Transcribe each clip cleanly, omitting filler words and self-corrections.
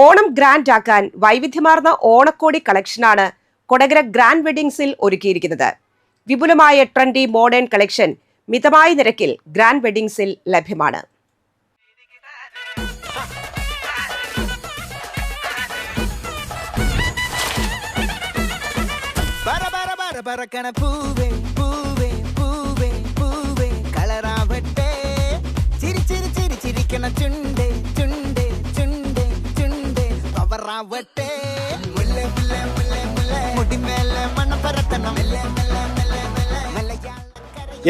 Onam grand ആക്കാൻ വൈവിധ്യമാർന്ന ഓണക്കോടി കളക്ഷനാണ് കൊടകര ഗ്രാൻഡ് വെഡിങ്സിൽ ഒരുക്കിയിരിക്കുന്നത്. വിപുലമായ ട്രെൻഡി മോഡേൺ കളക്ഷൻ മിതമായ നിരക്കിൽ ഗ്രാൻഡ് വെഡിങ്സിൽ ലഭ്യമാണ്.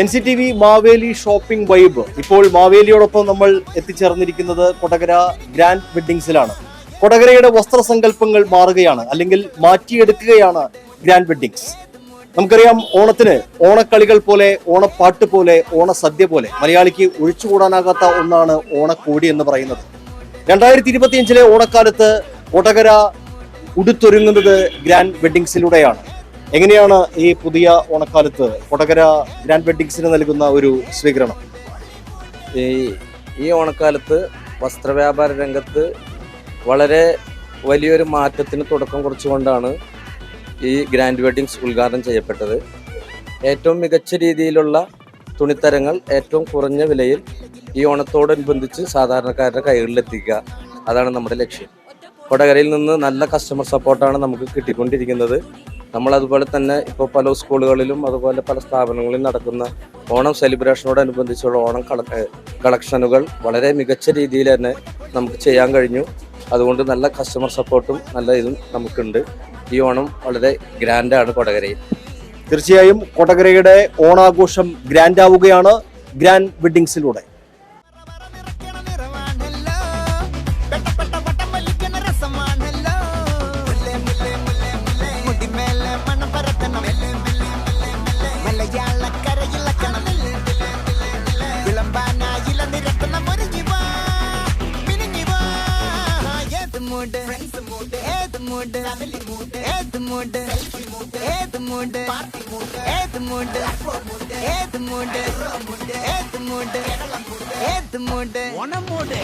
NCTV Maveli shopping vibe. ഇപ്പോൾ മാവേലിയോടൊപ്പം നമ്മൾ എത്തിച്ചേർന്നിരിക്കുന്നത് കൊടകര ഗ്രാൻഡ് വെഡിങ്സിലാണ്. കൊടകരയുടെ വസ്ത്രസങ്കല്പങ്ങൾ മാറുകയാണ്, അല്ലെങ്കിൽ മാറ്റിയെടുക്കുകയാണ് ഗ്രാൻഡ് വെഡിങ്സ്. നമുക്കറിയാം, ഓണത്തിന് ഓണക്കളികൾ പോലെ, ഓണപ്പാട്ട് പോലെ, ഓണസദ്യ പോലെ മലയാളിക്ക് ഒഴിച്ചുകൂടാനാകാത്ത ഒന്നാണ് ഓണക്കോടി എന്ന് പറയുന്നത്. 2025 ഓണക്കാലത്ത് കൊടകര ഉടുത്തൊരുങ്ങുന്നത് ഗ്രാൻഡ് വെഡിങ്സിലൂടെയാണ്. എങ്ങനെയാണ് ഈ പുതിയ ഓണക്കാലത്ത് കൊടകര ഗ്രാൻഡ് വെഡിങ്സിന് നൽകുന്ന ഒരു സ്വീകരണം? ഈ ഓണക്കാലത്ത് വസ്ത്രവ്യാപാര രംഗത്ത് വളരെ വലിയൊരു മാറ്റത്തിന് തുടക്കം കുറിച്ചുകൊണ്ടാണ് ഈ ഗ്രാൻഡ് വെഡിങ്സ് ഉദ്ഘാടനം ചെയ്യപ്പെട്ടത്. ഏറ്റവും മികച്ച രീതിയിലുള്ള തുണിത്തരങ്ങൾ ഏറ്റവും കുറഞ്ഞ വിലയിൽ ഈ ഓണത്തോടനുബന്ധിച്ച് സാധാരണക്കാരുടെ കൈകളിലെത്തിക്കുക, അതാണ് നമ്മുടെ ലക്ഷ്യം. കൊടകരയിൽ നിന്ന് നല്ല കസ്റ്റമർ സപ്പോർട്ടാണ് നമുക്ക് കിട്ടിക്കൊണ്ടിരിക്കുന്നത്. നമ്മളതുപോലെ തന്നെ ഇപ്പോൾ പല സ്കൂളുകളിലും അതുപോലെ പല സ്ഥാപനങ്ങളിലും നടക്കുന്ന ഓണം സെലിബ്രേഷനോടനുബന്ധിച്ചുള്ള ഓണം കളക്ഷനുകൾ വളരെ മികച്ച രീതിയിൽ തന്നെ നമുക്ക് ചെയ്യാൻ കഴിഞ്ഞു. അതുകൊണ്ട് നല്ല കസ്റ്റമർ സപ്പോർട്ടും നല്ല ഇതും നമുക്കുണ്ട്. ഈ ഓണം വളരെ ഗ്രാൻഡാണ് കൊടകരയിൽ. തീർച്ചയായും കൊടകരയുടെ ഓണാഘോഷം ഗ്രാൻഡ് ആവുകയാണ് ഗ്രാൻഡ് വെഡിങ്സിലൂടെ. ഓണം മൂട്